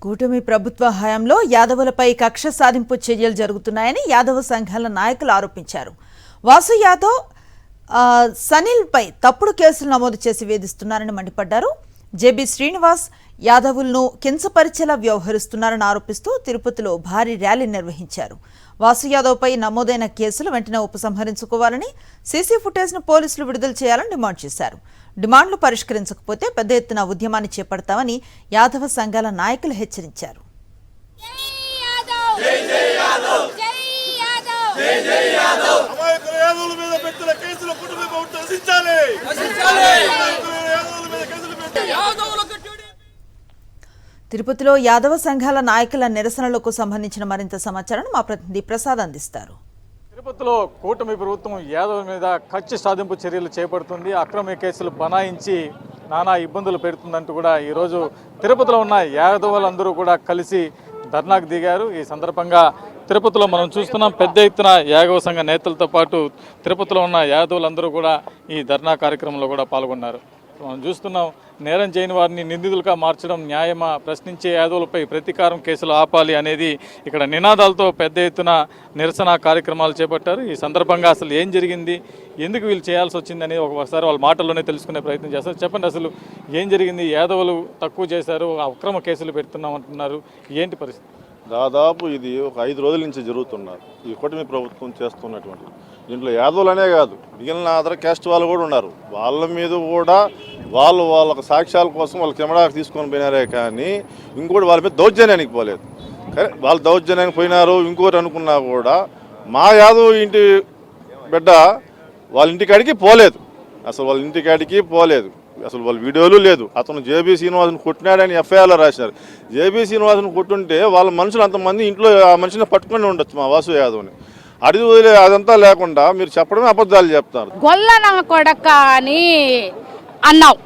కూటమి ప్రభుత్వ హయాంలో యాదవులపై కక్ష సాధింపు చర్యలు జరుగుతున్నాయని యాదవ సంఘాల నాయకులు ఆరోపించారు. వాసు యాదవ్ సనిల్పై తప్పుడు కేసులు నమోదు చేసి వేధిస్తున్నారని మండిపడ్డారు. జేబీ శ్రీనివాస్ యాదవులను కించపరిచేలా వ్యవహరిస్తున్నారని ఆరోపిస్తూ తిరుపతిలో భారీ ర్యాలీ నిర్వహించారు. వాసు యాదవ్పై నమోదైన కేసులు వెంటనే ఉపసంహరించుకోవాలని, సీసీ ఫుటేజ్ను పోలీసులు విడుదల చేయాలని డిమాండ్ చేశారు. డిమాండ్లు పరిష్కరించకపోతే పెద్ద ఎత్తున ఉద్యమాన్ని చేపడతామని యాదవ సంఘాల నాయకులు హెచ్చరించారు. తిరుపతిలో యాదవ సంఘాల నాయకుల నిరసనలకు సంబంధించిన మరింత సమాచారాన్ని మా ప్రతినిధి ప్రసాద్ అందిస్తారు. తిరుపతిలో కూటమి ప్రభుత్వం యాదవుల మీద కక్ష సాధింపు చర్యలు చేపడుతుంది, అక్రమ కేసులు బనాయించి నానా ఇబ్బందులు పెడుతుందంటూ కూడా ఈరోజు తిరుపతిలో ఉన్న యాదవులందరూ కూడా కలిసి ధర్నాకు దిగారు. ఈ సందర్భంగా తిరుపతిలో మనం చూస్తున్నాం, పెద్ద ఎత్తున యాదవ సంఘ నేతలతో పాటు తిరుపతిలో ఉన్న యాదవులందరూ కూడా ఈ ధర్నా కార్యక్రమంలో కూడా పాల్గొన్నారు. మనం చూస్తున్నాం, నేరం చేయని వారిని నిందితులుగా మార్చడం న్యాయమా, ప్రశ్నించే యాదవులపై ప్రతీకారం కేసులు ఆపాలి అనేది ఇక్కడ నినాదాలతో పెద్ద ఎత్తున నిరసన కార్యక్రమాలు చేపట్టారు. ఈ సందర్భంగా అసలు ఏం జరిగింది, ఎందుకు వీళ్ళు చేయాల్సి వచ్చిందని ఒకసారి వాళ్ళ మాటల్లోనే తెలుసుకునే ప్రయత్నం చేస్తారు. చెప్పండి, అసలు ఏం జరిగింది? యాదవులు తక్కువ చేశారు, అక్రమ కేసులు పెడుతున్నామంటున్నారు, ఏంటి పరిస్థితి? దాదాపు ఇది ఒక 5 రోజుల నుంచి జరుగుతున్నారు ఈ కూటమి ప్రభుత్వం చేస్తున్నటువంటి దీంట్లో. యాదవులనే కాదు, మిగిలిన అదర్ క్యాస్ట్ వాళ్ళు కూడా ఉన్నారు. వాళ్ళ మీద కూడా వాళ్ళ సాక్ష్యాల కోసం వాళ్ళు కెమెరాకి తీసుకొని పోయినారే కానీ ఇంకోటి వాళ్ళ మీద దౌర్జన్యానికి పోలేదు. కానీ వాళ్ళు దౌర్జన్యానికి పోయినారు ఇంకోటి అనుకున్నా కూడా మా యాదవ్ ఇంటి బిడ్డ వాళ్ళ ఇంటికాడికి పోలేదు, అసలు వాళ్ళ ఇంటికాడికి పోలేదు. అసలు వాళ్ళ వీడియోలు లేదు. అతను జేబీ శ్రీనివాసుని కొట్టినాడని ఎఫ్ఐఆర్లో రాశారు. జేబీ శ్రీనివాసుని కొట్టుంటే వాళ్ళ మనుషులు అంతమంది ఇంట్లో ఆ మనిషిని పట్టుకొని ఉండొచ్చు మా వాసు యాదవ్ని. అడిగి వదిలే అదంతా లేకుండా మీరు చెప్పడమే అబద్ధాలు చెప్తారు. గొల్ల నా కొడక అని అన్నావు,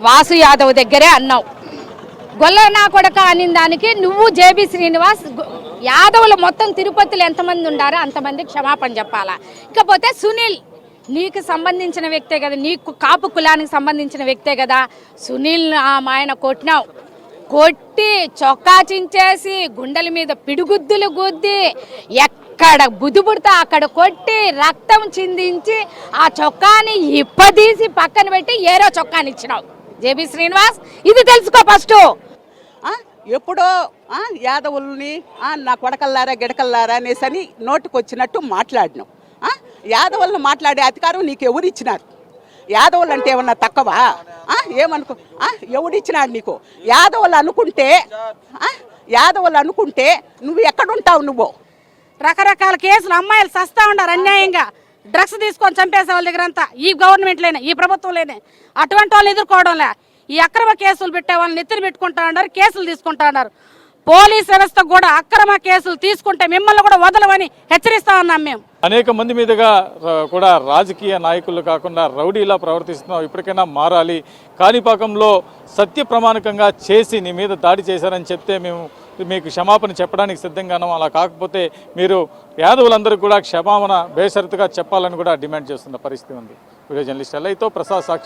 వాసు యాదవ్ దగ్గరే అన్నావు. గొల్ల నా కొడక అని దానికి నువ్వు జేబీ శ్రీనివాస్ యాదవులు మొత్తం తిరుపతిలో ఎంతమంది ఉండారో అంతమంది క్షమాపణ చెప్పాలా. ఇకపోతే సునీల్ నీకు సంబంధించిన వ్యక్తే కదా, నీకు కాపు కులానికి సంబంధించిన వ్యక్తే కదా. సునీల్ ఆయన కొట్టినావు, కొట్టి చొక్కా చించేసి గుండెల మీద పిడుగుద్దులు గుద్ది ఎక్కడ బుద్ధిపుడితే అక్కడ కొట్టి రక్తం చిందించి ఆ చొక్కాని ఇప్పదీసి పక్కన పెట్టి ఏరో చొక్కాని ఇచ్చినావు. జేబీ శ్రీనివాస్, ఇది తెలుసుకో ఫస్ట్. ఎప్పుడో యాదవుల్ని నా కొడకల్లారా గిడకల్లారా అనేసని నోటికొచ్చినట్టు మాట్లాడినావు. యాదవులను మాట్లాడే అధికారం నీకు ఎవరు ఇచ్చినారు? యాదవులు అంటే ఏమన్నా తక్కువ? ఏమనుకో, ఎవడిచ్చినాడు నీకు? యాదవులు అనుకుంటే నువ్వు ఎక్కడుంటావు? నువ్వు రకరకాల కేసులు, అమ్మాయిలు సస్తా ఉన్నారు అన్యాయంగా, డ్రగ్స్ తీసుకొని చంపేసే వాళ్ళ దగ్గర అంతా ఈ గవర్నమెంట్లోనే, ఈ ప్రభుత్వంలోనే. అటువంటి వాళ్ళు ఎదుర్కోవడంలే ఈ అక్రమ కేసులు పెట్టే వాళ్ళని ఎత్తున పెట్టుకుంటా ఉన్నారు, కేసులు తీసుకుంటా ఉన్నారు. పోలీస్ వ్యవస్థ కూడా అక్రమ కేసులు తీసుకుంటే మిమ్మల్ని కూడా వదలవని హెచ్చరిస్తా ఉన్నాం మేము. అనేక మంది మీదుగా కూడా రాజకీయ నాయకులు కాకుండా రౌడీలా ప్రవర్తిస్తున్నాం, ఇప్పటికైనా మారాలి. కాణిపాకంలో సత్య ప్రమాణకంగా చేసి నీ మీద దాడి చేశారని చెప్తే మేము మీకు క్షమాపణ చెప్పడానికి సిద్ధంగాను. అలా కాకపోతే మీరు యాదవులందరూ కూడా క్షమాపణ బేషరతుగా చెప్పాలని కూడా డిమాండ్ చేస్తున్న పరిస్థితి ఉంది. వీడియో జర్నలిస్ట్ ఎల్లయ్యతో ప్రసాద్, సాక్షి.